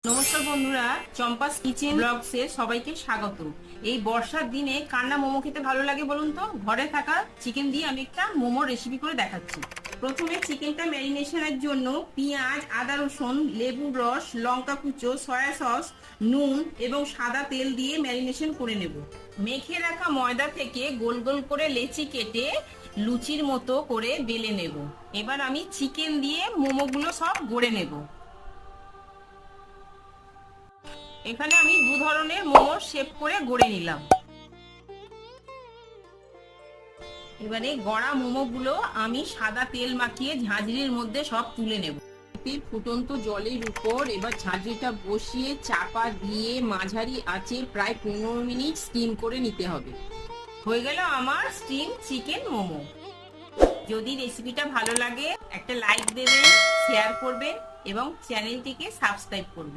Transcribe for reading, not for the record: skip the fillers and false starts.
নমস্কার বন্ধুরা, চম্পাস কিচেন ব্লগসে সবাইকে স্বাগত। এই বর্ষার দিনে কান্না মোমো খেতে ভালো লাগে বলুন তো? ঘরে থাকা চিকেন দিয়ে আমি একটা মোমো রেসিপি করে দেখাচ্ছি। প্রথমে চিকেনটা ম্যারিনেশনের জন্য পেঁয়াজ, আদা, রসুন, লেবুর রস, লঙ্কা কুচো, সয়া সস, নুন এবং সাদা তেল দিয়ে ম্যারিনেশন করে নেব। মেখে রাখা ময়দা থেকে গোল গোল করে লেচি কেটে লুচির মতো করে বেলে নেব। এবার আমি চিকেন দিয়ে মোমোগুলো সব গড়ে নেব। এখানে আমি দু ধরনের মোমো শেপ করে গড়ে নিলাম। এবারে গড়া মোমোগুলো আমি সাদা তেল মাখিয়ে ঝাঁঝরির মধ্যে সব তুলে নেব। ফুটন্ত জলের উপর এবার ঝাঁঝরিটা বসিয়ে চাপা দিয়ে মাঝারি আঁচে প্রায় 15 মিনিট স্টিম করে নিতে হবে। হয়ে গেল আমার স্টিম চিকেন মোমো। যদি রেসিপিটা ভালো লাগে একটা লাইক দেবেন, শেয়ার করবেন এবং চ্যানেলটিকে সাবস্ক্রাইব করবেন।